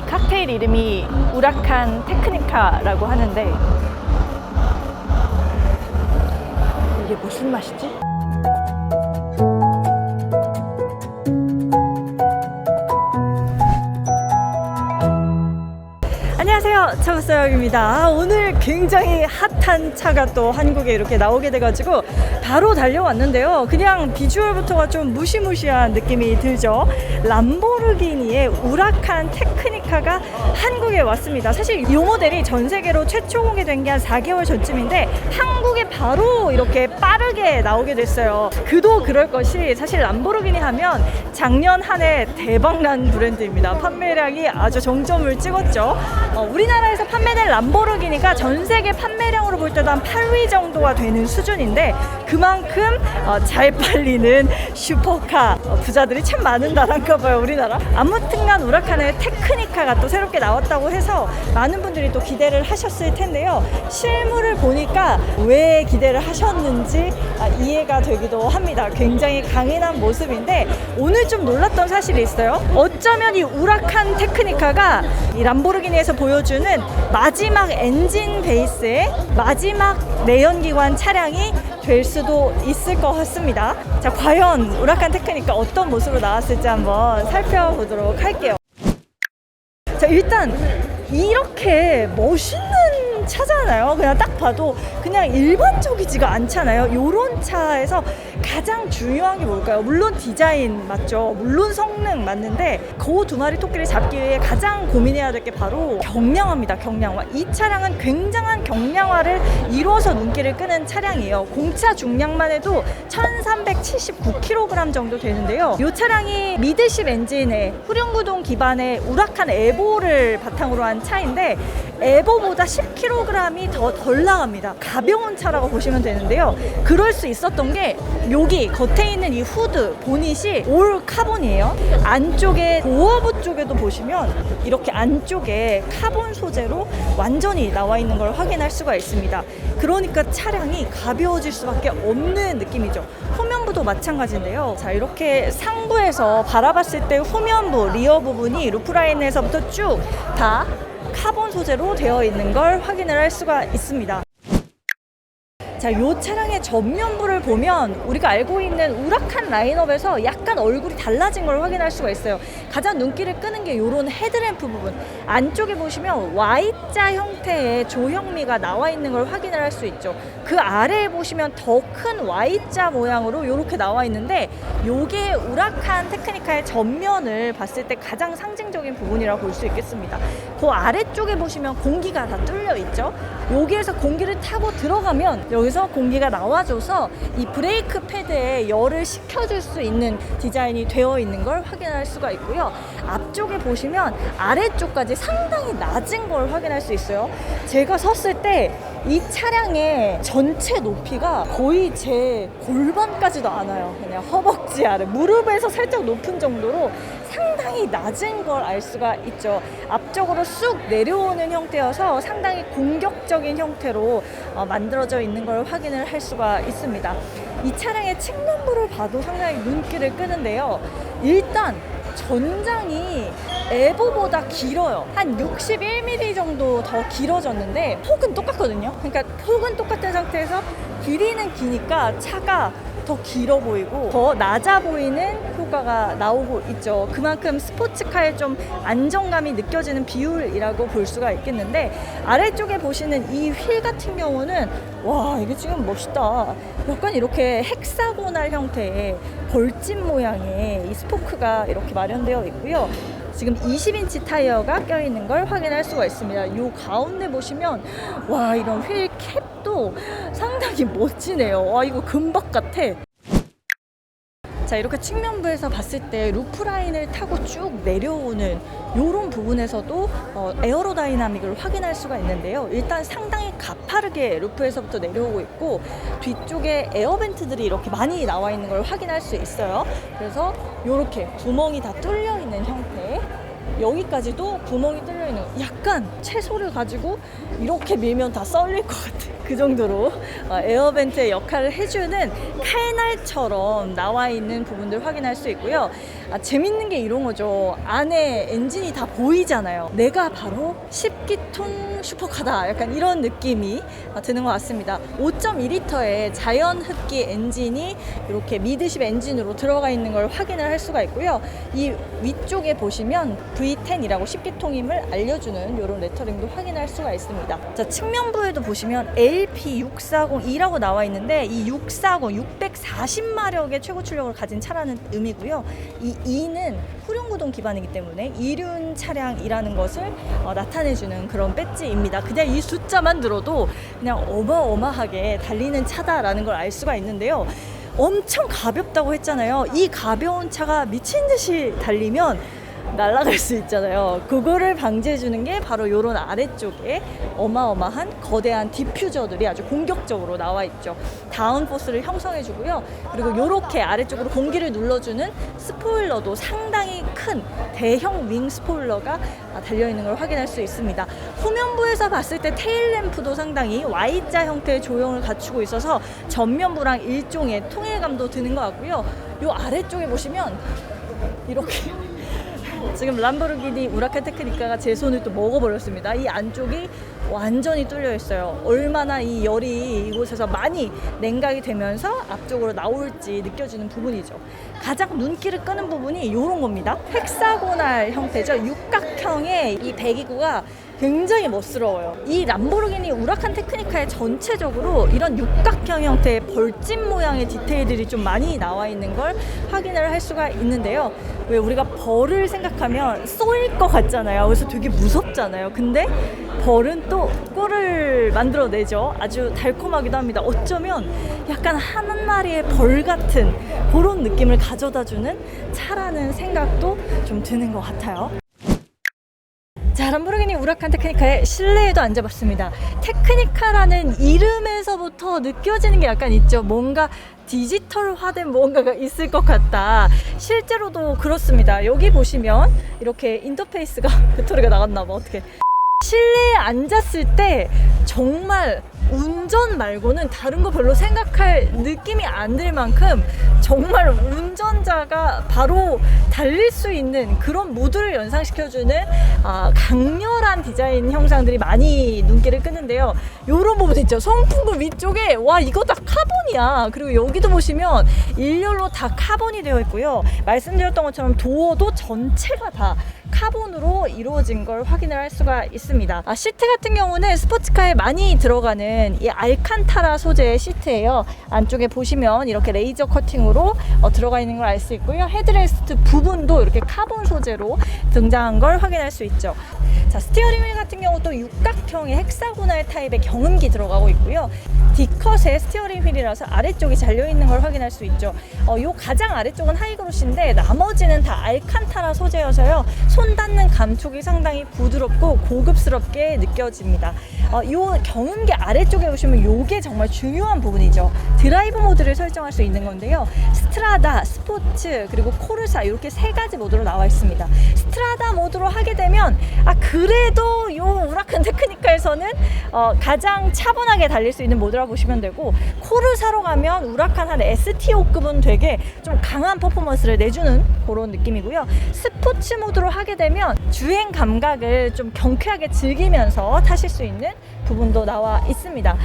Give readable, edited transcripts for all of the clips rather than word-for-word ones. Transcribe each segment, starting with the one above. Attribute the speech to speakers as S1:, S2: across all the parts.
S1: 이 칵테일 이름이 우라칸 테크니카라고 하는데 이게 무슨 맛이지? 안녕하세요, 차부서영입니다. 오늘 굉장히 핫한 차가 또 한국에 이렇게 나오게 돼가지고 바로 달려왔는데요. 그냥 비주얼부터가 좀 무시무시한 느낌이 들죠. 람보르기니의 우라칸 테크니카가 한국에 왔습니다. 사실 이 모델이 전 세계로 최초 공개된 게 한 4개월 전쯤인데 한국에 바로 이렇게 빠르게 나오게 됐어요. 그도 그럴 것이 사실 람보르기니 하면 작년 한 해 대박난 브랜드입니다. 판매량이 아주 정점을 찍었죠. 우리나라에서 판매된 람보르기니가 전 세계 판매량으로 볼 때도 한 8위 정도가 되는 수준인데 그만큼 잘 팔리는 슈퍼카 부자들이 참 많은 나라인가 봐요, 우리나라. 아무튼간 우라칸의 테크니카가 또 새롭게 나왔다고 해서 많은 분들이 또 기대를 하셨을 텐데요. 실물을 보니까 왜 기대를 하셨는지 이해가 되기도 합니다. 굉장히 강인한 모습인데 오늘 좀 놀랐던 사실이 있어요. 어쩌면 이 우라칸 테크니카가 이 람보르기니에서 보여주는 마지막 엔진 베이스의 마지막 내연기관 차량이 될 수도 있을 것 같습니다. 자, 과연 우라칸 테크니카 어떤 모습으로 나왔을지 한번 살펴보도록 할게요. 자, 일단 이렇게 멋있는 차잖아요. 그냥 딱 봐도 그냥 일반적이지가 않잖아요. 이런 차에서 가장 중요한 게 뭘까요? 물론 디자인 맞죠. 물론 성능 맞는데 그 두 마리 토끼를 잡기 위해 가장 고민해야 될 게 바로 경량화입니다. 경량화. 이 차량은 굉장한 경량화를 이루어서 눈길을 끄는 차량이에요. 공차 중량만 해도 1379kg 정도 되는데요. 이 차량이 미드십 엔진에 후륜구동 기반의 우라칸 에보를 바탕으로 한 차인데 에보보다 10kg이 더 덜 나갑니다. 가벼운 차라고 보시면 되는데요. 그럴 수 있었던 게 여기 겉에 있는 이 후드 보닛이 올 카본이에요. 안쪽에 도어부 쪽에도 보시면 이렇게 안쪽에 카본 소재로 완전히 나와 있는 걸 확인할 수가 있습니다. 그러니까 차량이 가벼워질 수밖에 없는 느낌이죠. 후면부도 마찬가지인데요. 자, 이렇게 상부에서 바라봤을 때 후면부, 리어 부분이 루프라인에서부터 쭉 다 카본 소재로 되어 있는 걸 확인을 할 수가 있습니다. 자, 이 차량의 전면부를 보면 우리가 알고 있는 우라칸 라인업에서 약간 얼굴이 달라진 걸 확인할 수가 있어요. 가장 눈길을 끄는 게 이런 헤드램프 부분. 안쪽에 보시면 Y자 형태의 조형미가 나와 있는 걸 확인을 할 수 있죠. 그 아래에 보시면 더 큰 Y자 모양으로 이렇게 나와 있는데 이게 우라칸 테크니카의 전면을 봤을 때 가장 상징적인 부분이라고 볼 수 있겠습니다. 그 아래쪽에 보시면 공기가 다 뚫려 있죠. 여기에서 공기를 타고 들어가면 여기서 공기가 나와줘서 이 브레이크 패드에 열을 식혀줄 수 있는 디자인이 되어 있는 걸 확인할 수가 있고요. 앞쪽에 보시면 아래쪽까지 상당히 낮은 걸 확인할 수 있어요. 제가 섰을 때 이 차량의 전체 높이가 거의 제 골반까지도 안 와요. 그냥 허벅지 아래, 무릎에서 살짝 높은 정도로 상당히 낮은 걸 알 수가 있죠. 앞쪽으로 쑥 내려오는 형태여서 상당히 공격적인 형태로 만들어져 있는 걸 확인을 할 수가 있습니다. 이 차량의 측면부를 봐도 상당히 눈길을 끄는데요. 일단 전장이 에보보다 길어요. 한 61mm 정도 더 길어졌는데 폭은 똑같거든요. 그러니까 폭은 똑같은 상태에서 길이는 기니까 차가 더 길어 보이고 더 낮아 보이는 효과가 나오고 있죠. 그만큼 스포츠카에 좀 안정감이 느껴지는 비율이라고 볼 수가 있겠는데 아래쪽에 보시는 이 휠 같은 경우는 와, 이게 지금 멋있다. 약간 이렇게 헥사고날 형태의 벌집 모양의 이 스포크가 이렇게 마련되어 있고요. 지금 20인치 타이어가 껴있는 걸 확인할 수가 있습니다. 이 가운데 보시면 와, 이런 휠 캡도 상당히 멋지네요. 와, 이거 금박 같아. 자, 이렇게 측면부에서 봤을 때 루프라인을 타고 쭉 내려오는 이런 부분에서도 에어로다이나믹을 확인할 수가 있는데요. 일단 상당히 가파르게 루프에서부터 내려오고 있고 뒤쪽에 에어벤트들이 이렇게 많이 나와 있는 걸 확인할 수 있어요. 그래서 이렇게 구멍이 다 뚫려 있는 형태, 여기까지도 구멍이 뚫려 있는, 약간 채소를 가지고 이렇게 밀면 다 썰릴 것 같아. 그 정도로 에어벤트의 역할을 해주는 칼날처럼 나와 있는 부분들 확인할 수 있고요. 재밌는 게 이런 거죠. 안에 엔진이 다 보이잖아요. 내가 바로 10기통 슈퍼카다. 약간 이런 느낌이 드는 것 같습니다. 5.2L의 자연 흡기 엔진이 이렇게 미드십 엔진으로 들어가 있는 걸 확인을 할 수가 있고요. 이 위쪽에 보시면 V10이라고 10기통임을 알려주는 이런 레터링도 확인할 수가 있습니다. 자, 측면부에도 보시면 LP640E라고 나와 있는데 이 640, 640마력의 최고 출력을 가진 차라는 의미고요. 이 E는 후륜구동 기반이기 때문에 이륜 차량이라는 것을 나타내주는 그런 배지입니다. 그냥 이 숫자만 들어도 그냥 어마어마하게 달리는 차다라는 걸 알 수가 있는데요. 엄청 가볍다고 했잖아요. 이 가벼운 차가 미친 듯이 달리면 날아갈 수 있잖아요. 그거를 방지해주는 게 바로 이런 아래쪽에 어마어마한 거대한 디퓨저들이 아주 공격적으로 나와 있죠. 다운포스를 형성해주고요. 그리고 이렇게 아래쪽으로 공기를 눌러주는 스포일러도 상당히 큰 대형 윙 스포일러가 달려있는 걸 확인할 수 있습니다. 후면부에서 봤을 때 테일램프도 상당히 Y자 형태의 조형을 갖추고 있어서 전면부랑 일종의 통일감도 드는 것 같고요. 이 아래쪽에 보시면 이렇게 지금 람보르기니 우라칸 테크니카가 제 손을 또 먹어버렸습니다. 이 안쪽이 완전히 뚫려 있어요. 얼마나 이 열이 이곳에서 많이 냉각이 되면서 앞쪽으로 나올지 느껴지는 부분이죠. 가장 눈길을 끄는 부분이 이런 겁니다. 헥사고날 형태죠. 육각형의 이 배기구가 굉장히 멋스러워요. 이 람보르기니 우라칸 테크니카의 전체적으로 이런 육각형 형태의 벌집 모양의 디테일들이 좀 많이 나와 있는 걸 확인을 할 수가 있는데요. 왜 우리가 벌을 생각하면 쏘일 것 같잖아요. 그래서 되게 무섭잖아요. 근데 벌은 또 꿀을 만들어내죠. 아주 달콤하기도 합니다. 어쩌면 약간 한 마리의 벌 같은 그런 느낌을 가져다주는 차라는 생각도 좀 드는 것 같아요. 자, 람보르기니 우라칸 테크니카의 실내에도 앉아봤습니다. 테크니카라는 이름에서부터 느껴지는 게 약간 있죠. 뭔가 디지털화된 뭔가가 있을 것 같다. 실제로도 그렇습니다. 여기 보시면 이렇게 인터페이스가 배터리가 나갔나 봐. 어떻게 실내에 앉았을 때 정말 운전 말고는 다른 거 별로 생각할 느낌이 안 들 만큼 정말 운전자가 바로 달릴 수 있는 그런 무드를 연상시켜주는 강렬한 디자인 형상들이 많이 눈길을 끄는데요. 이런 부분 있죠. 송풍구 위쪽에 와 이거 다 카본이야. 그리고 여기도 보시면 일렬로 다 카본이 되어 있고요. 말씀드렸던 것처럼 도어도 전체가 다 카본으로 이루어진 걸 확인을 할 수가 있습니다. 시트 같은 경우는 스포츠카에 많이 들어가는 이 알칸타라 소재의 시트예요. 안쪽에 보시면 이렇게 레이저 커팅으로 들어가 있는 걸 알 수 있고요. 헤드레스트 부분도 이렇게 카본 소재로 등장한 걸 확인할 수 있죠. 자, 스티어링 휠 같은 경우도 육각형의 헥사고날 타입의 경운기 들어가고 있고요. D컷의 스티어링 휠이라서 아래쪽이 잘려있는 걸 확인할 수 있죠. 요 가장 아래쪽은 하이그로시인데 나머지는 다 알칸타라 소재여서요. 손 닿는 감촉이 상당히 부드럽고 고급스럽게 느껴집니다. 요 경운기 아래쪽에 보시면 요게 정말 중요한 부분이죠. 드라이브 모드를 설정할 수 있는 건데요. 스트라다, 스포츠, 그리고 코르사 이렇게 세 가지 모드로 나와 있습니다. 스트라다 모드로 하게 되면 그래도 요 우라칸 테크니카에서는 가장 차분하게 달릴 수 있는 모드라고 보시면 되고, 코르사로 가면 우라칸 한 STO급은 되게 좀 강한 퍼포먼스를 내주는 그런 느낌이고요. 스포츠 모드로 하게 되면 주행 감각을 좀 경쾌하게 즐기면서 타실 수 있는 부분도 나와 있습니다.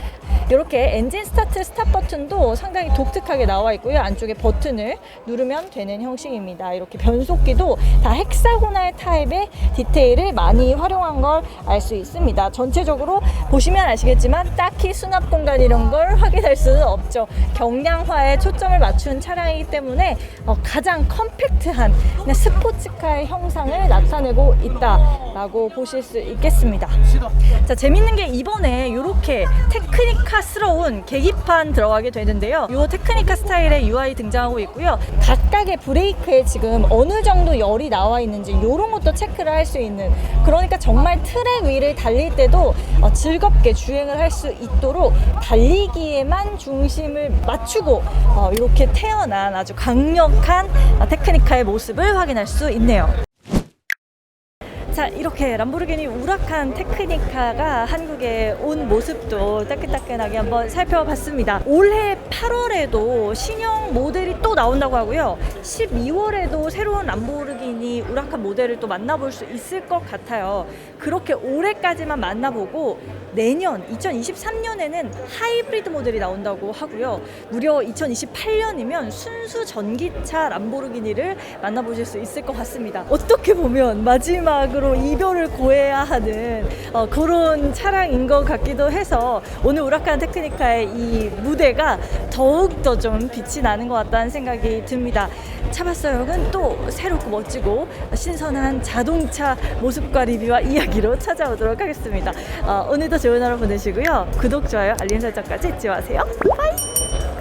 S1: 이렇게 엔진 스타트 스탑 버튼도 상당히 독특하게 나와 있고요. 안쪽에 버튼을 누르면 되는 형식입니다. 이렇게 변속기도 다 헥사고날 타입의 디테일을 많이 활용한 걸 알 수 있습니다. 전체적으로 보시면 아시겠지만 딱히 수납 공간 이런 걸 확인할 수는 없죠. 경량화에 초점을 맞춘 차량이기 때문에 가장 컴팩트한 그냥 스포츠카의 형상을 나타내고 있다라고 보실 수 있겠습니다. 자, 재밌는 게 이번에 이렇게 테크니카스러운 계기판 들어가게 되는데요. 이 테크니카 스타일의 UI 등장하고 있고요. 각각의 브레이크에 지금 어느 정도 열이 나와 있는지 이런 것도 체크를 할 수 있는, 그러니까 정말 트랙 위를 달릴 때도 즐겁게 주행을 할 수 있도록 달리기에만 중심을 맞추고 이렇게 태어난 아주 강력한 테크니카의 모습을 확인할 수 있네요. 자, 이렇게 람보르기니 우라칸 테크니카가 한국에 온 모습도 따끈따끈하게 한번 살펴봤습니다. 올해 8월에도 신형 모델이 또 나온다고 하고요. 12월에도 새로운 람보르기니 우라칸 모델을 또 만나볼 수 있을 것 같아요. 그렇게 올해까지만 만나보고 내년 2023년에는 하이브리드 모델이 나온다고 하고요. 무려 2028년이면 순수 전기차 람보르기니를 만나보실 수 있을 것 같습니다. 어떻게 보면 마지막으로 이별을 고해야 하는 그런 차량인 것 같기도 해서 오늘 우라칸 테크니카의 이 무대가 더욱더 좀 빛이 나는 것 같다는 생각이 듭니다. 차바서역은 또 새롭고 멋지고 신선한 자동차 모습과 리뷰와 이야기로 찾아오도록 하겠습니다. 오늘도 좋은 하루 보내시고요. 구독, 좋아요, 알림 설정까지 잊지 마세요. 바이!